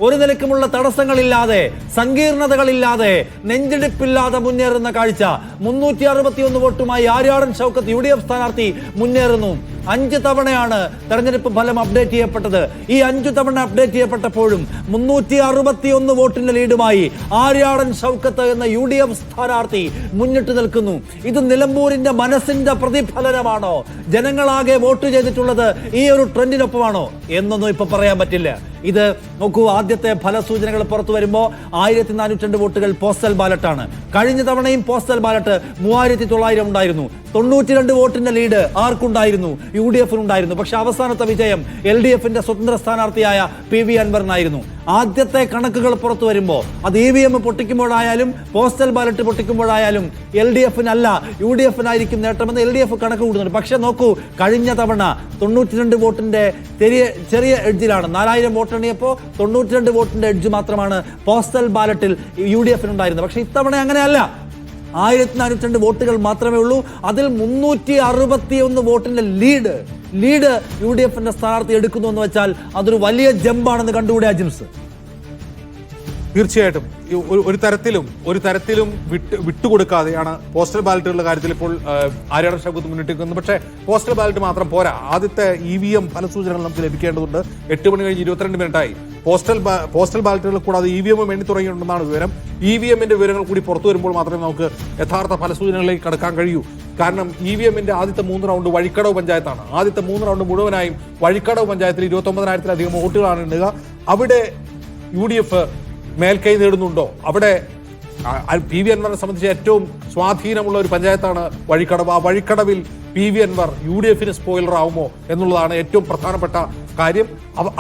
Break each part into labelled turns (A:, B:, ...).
A: ഒരു നിലക്കുമുള്ള തടസ്സങ്ങളില്ലാതെ സങ്കീർണതകളില്ലാതെ നെഞ്ചിടിപ്പില്ലാതെ മുന്നേറുന്ന കാഴ്ച. 361 വോട്ടുമായി ആര്യാടൻ ഷൗക്കത്ത് UDF സ്ഥാനാർത്ഥി മുന്നേറുന്നു. 5 തവണയാണ് തെരഞ്ഞെടുപ്പ് ഫലം അപ്ഡേറ്റ് ചെയ്യപ്പെട്ടത്. ഈ 5 തവണ അപ്ഡേറ്റ് ചെയ്യപ്പെട്ടപ്പോഴും 361 വോട്ടിന്റെ ലീഡുമായി ആര്യാടൻ ഷൗക്കത്ത് എന്ന UDF സ്ഥാനാർത്ഥി മുന്നിട്ട് നിൽക്കുന്നു. ഇത് നിലമ്പൂരിന്റെ മനസ്സിന്റെ പ്രതിഫലനമാണോ? ജനങ്ങളാകെ വോട്ട് ചെയ്തിട്ടുള്ളത് ഈ ഒരു ട്രെൻഡിനൊപ്പമാണോ എന്നൊന്നും ഇപ്പൊ പറയാൻ പറ്റില്ല. ഇത് നോക്കൂ, ആദ്യത്തെ ഫലസൂചനകൾ പുറത്തു വരുമ്പോൾ 1402 വോട്ടുകൾ പോസ്റ്റൽ ബാലറ്റാണ്. കഴിഞ്ഞ തവണയും പോസ്റ്റൽ ബാലറ്റ് 3900 ഉണ്ടായിരുന്നു. 92 വോട്ടിന്റെ ലീഡ് ആർക്കുണ്ടായിരുന്നു? UDF-നുണ്ടായിരുന്നു. പക്ഷെ അവസാനത്തെ വിജയം LDF-ന്റെ സ്വതന്ത്ര സ്ഥാനാർത്ഥിയായ PV അൻവറിനായിരുന്നു. ആദ്യത്തെ കണക്കുകൾ പുറത്തു വരുമ്പോൾ അത് EVM പൊട്ടിക്കുമ്പോഴായാലും പോസ്റ്റൽ ബാലറ്റ് പൊട്ടിക്കുമ്പോഴായാലും LDF-നല്ല UDF-നായിരിക്കും നേട്ടമെന്ന് LDF കണക്ക് കൂടുന്നുണ്ട്. പക്ഷെ നോക്കൂ, കഴിഞ്ഞ തവണ 92 വോട്ടിന്റെ ചെറിയ എഡ്ജിലാണ്. 4000 വോട്ട് എണ്ണിയപ്പോൾ 92 വോട്ടിന്റെ എഡ്ജ് മാത്രമാണ് പോസ്റ്റൽ ബാലറ്റിൽ UDF-നുണ്ടായിരുന്നത്. പക്ഷെ ഇത്തവണ അങ്ങനെയല്ല. 1402 വോട്ടുകൾ മാത്രമേ ഉള്ളൂ. അതിൽ 361 വോട്ടിന്റെ ലീഡ് UDF-ന്റെ സ്ഥാനാർത്ഥി എടുക്കുന്നു എന്ന് വെച്ചാൽ അതൊരു വലിയ ജമ്പാണെന്ന് കണ്ടുകൂടെ അജിംസ്?
B: തീർച്ചയായിട്ടും ഒരു തരത്തിലും വിട്ടുകൊടുക്കാതെയാണ് പോസ്റ്റൽ ബാലറ്റുകളുടെ കാര്യത്തിൽ ഇപ്പോൾ ആര്യാടൻ ഷൗക്കത്ത് മുന്നിട്ടിരിക്കുന്നത്. പക്ഷേ പോസ്റ്റൽ ബാലറ്റ് മാത്രം പോരാ, ആദ്യത്തെ EVM ഫലസൂചനകൾ നമുക്ക് ലഭിക്കേണ്ടതുണ്ട്. 8 മണി കഴിഞ്ഞ് 22 മിനിറ്റായി. പോസ്റ്റൽ ബാലറ്റുകൾ കൂടാതെ EVM എണ്ണി തുടങ്ങിയിട്ടുണ്ടെന്നാണ് വിവരം. EVM-ന്റെ വിവരങ്ങൾ കൂടി പുറത്തു വരുമ്പോൾ മാത്രമേ നമുക്ക് യഥാർത്ഥ ഫലസൂചനകളിലേക്ക് കടക്കാൻ കഴിയൂ. കാരണം EVM-ന്റെ ആദ്യത്തെ 3 റൗണ്ട് വഴിക്കടവ് പഞ്ചായത്താണ്. ആദ്യത്തെ 3 റൗണ്ട് മുഴുവനായും വഴിക്കടവ് പഞ്ചായത്തിൽ 29,000-ലധികം വോട്ടുകളാണ് എണ്ണുക. അവിടെ UDF മേൽക്കൈ നേടുന്നുണ്ടോ? അവിടെ PV അൻവറിനെ സംബന്ധിച്ച് ഏറ്റവും സ്വാധീനമുള്ള ഒരു പഞ്ചായത്താണ് വഴിക്കടവ്. ആ വഴിക്കടവിൽ PV അൻവർ UDF-ന് സ്പോയിലർ ആവുമോ എന്നുള്ളതാണ് ഏറ്റവും പ്രധാനപ്പെട്ട കാര്യം.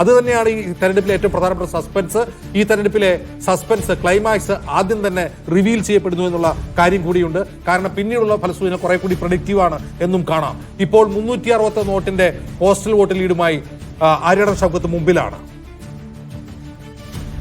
B: അത് തന്നെയാണ് ഈ തെരഞ്ഞെടുപ്പിലെ ഏറ്റവും പ്രധാനപ്പെട്ട സസ്പെൻസ്. ഈ തെരഞ്ഞെടുപ്പിലെ സസ്പെൻസ് ക്ലൈമാക്സ് ആദ്യം തന്നെ റിവീൽ ചെയ്യപ്പെടുന്നു എന്നുള്ള കാര്യം കൂടിയുണ്ട്. കാരണം പിന്നീടുള്ള ഫലസൂചന കുറെ കൂടി പ്രഡിക്റ്റീവാണ് എന്നും കാണാം. ഇപ്പോൾ 361 വോട്ടിന്റെ പോസ്റ്റൽ വോട്ട് ലീഡുമായി ആര്യാടൻ ഷൗക്കത്ത് മുമ്പിലാണ്.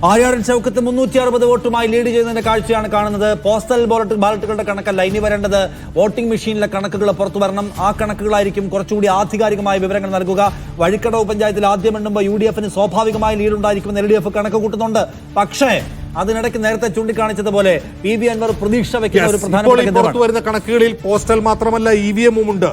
A: ആര്യാടൻ ഷൗക്കത്ത് 360 വോട്ടുമായി ലീഡ് ചെയ്യുന്നതിന്റെ കാഴ്ചയാണ് കാണുന്നത്. പോസ്റ്റൽ ബാലറ്റുകളുടെ കണക്കല്ല, ഇനി വരേണ്ടത് വോട്ടിംഗ് മെഷീനിലെ കണക്കുകൾ പുറത്തു വരണം. ആ കണക്കുകളായിരിക്കും കുറച്ചുകൂടി ആധികാരികമായ വിവരങ്ങൾ നൽകുക. വഴിക്കടവ് പഞ്ചായത്തിൽ ആദ്യം എണ്ണുമ്പോൾ UDF-ന് സ്വാഭാവികമായ ലീഡ് ഉണ്ടായിരിക്കുമെന്ന് LDF കണക്ക് കൂട്ടുന്നുണ്ട്. പക്ഷേ അതിനിടയ്ക്ക് നേരത്തെ ചൂണ്ടിക്കാണിച്ചതുപോലെ PV അൻവർ പ്രതീക്ഷ വെക്കുന്ന ഒരു പ്രധാനപ്പെട്ട
B: പുറത്തു വരുന്ന കണക്കുകളിൽ പോസ്റ്റൽ മാത്രമല്ല EVM-ഉം ഉണ്ട്,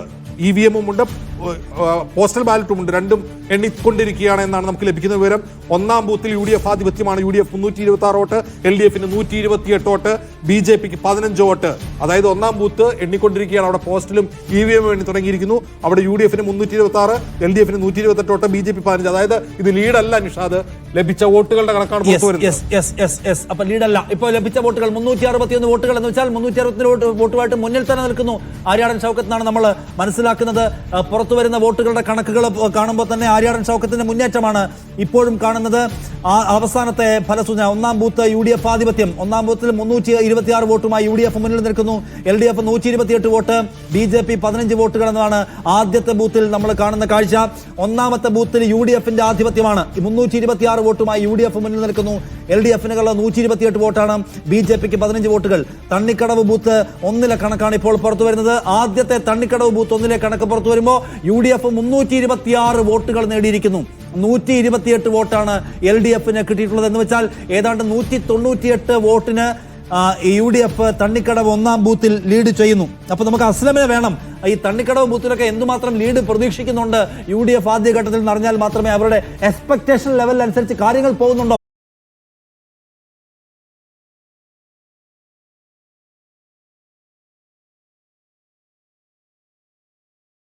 B: പോസ്റ്റൽ ബാലറ്റും ഉണ്ട്. രണ്ടും എണ്ണിക്കൊണ്ടിരിക്കുകയാണ് എന്നാണ് നമുക്ക് ലഭിക്കുന്ന വിവരം. 1-ാം ബൂത്തിൽ UDF ആധിപത്യമാണ്. UDF 326 വോട്ട്, LDF-ന് 128 വോട്ട്, BJP-ക്ക് 15 വോട്ട്. അതായത് 1-ാം ബൂത്ത് എണ്ണിക്കൊണ്ടിരിക്കുകയാണ്. അവിടെ പോസ്റ്റലും EVM-ഉം എണ്ണി തുടങ്ങിയിരിക്കുന്നു. അവിടെ UDF-ന് 326, LDF-ന് 128 വോട്ട്, BJP 15. അതായത് ഇത് ലീഡല്ല നിഷാദ്, ലഭിച്ച വോട്ടുകളുടെ കണക്കാണ് പുറത്തു വരുന്നത്.
A: അപ്പൊ ലീഡല്ല, ഇപ്പോൾ ലഭിച്ച വോട്ടുകൾ 361 വോട്ടുകൾ എന്ന് വെച്ചാൽ 361 വോട്ടുമായിട്ട് മുന്നിൽ തന്നെ നിൽക്കുന്നു ആര്യാടൻ ഷൗക്കത്ത് എന്നാണ് നമ്മൾ മനസ്സിലാക്കുന്നത്. പുറത്തു വരുന്ന വോട്ടുകളുടെ കണക്കുകൾ കാണുമ്പോൾ തന്നെ ആര്യാടൻ ഷൗക്കത്തിന്റെ മുന്നേറ്റമാണ് ഇപ്പോഴും കാണുന്നത്. അവസാനത്തെ ഫലസൂചന 1-ാം ബൂത്ത് UDF ആധിപത്യം. 1-ാം ബൂത്തിൽ 326 വോട്ടുമായി UDF മുന്നിൽ നിൽക്കുന്നു. LDF 128 വോട്ട്, BJP 15 വോട്ടുകൾ എന്നതാണ് ആദ്യത്തെ ബൂത്തിൽ നമ്മൾ കാണുന്ന കാഴ്ച. 1-ാമത്തെ ബൂത്തിൽ UDF-ന്റെ ആധിപത്യമാണ്. 326 വോട്ടുമായി UDF മുന്നിൽ നിൽക്കുന്നു. LDF-നുള്ള 128 വോട്ടാണ്, BJP-ക്ക് 15 വോട്ടുകൾ. തണ്ണിക്കടവ് ബൂത്ത് 1-ലെ കണക്കാണ് ഇപ്പോൾ പുറത്തു വരുന്നത്. ആദ്യത്തെ തണ്ണിക്കടവ് ബൂത്ത് 1-ലെ കണക്ക് പുറത്തു വരുമ്പോൾ UDF 326 വോട്ടുകൾ നേടിയിരിക്കുന്നു. 128 വോട്ടാണ് LDF-ന് കിട്ടിയിട്ടുള്ളത്. എന്ന് വെച്ചാൽ ഏതാണ്ട് 198 വോട്ടിന് UDF തണ്ണിക്കടവ് 1-ാം ബൂത്തിൽ ലീഡ് ചെയ്യുന്നു. അപ്പൊ നമുക്ക് അസ്ലമിനെ വേണം. ഈ തണ്ണിക്കടവ് ബൂത്തിലൊക്കെ എന്തുമാത്രം ലീഡ് പ്രതീക്ഷിക്കുന്നുണ്ട് UDF ആദ്യഘട്ടത്തിൽ എന്നറിഞ്ഞാൽ മാത്രമേ അവരുടെ എക്സ്പെക്ടേഷൻ ലെവൽ അനുസരിച്ച് കാര്യങ്ങൾ പോകുന്നുണ്ടോ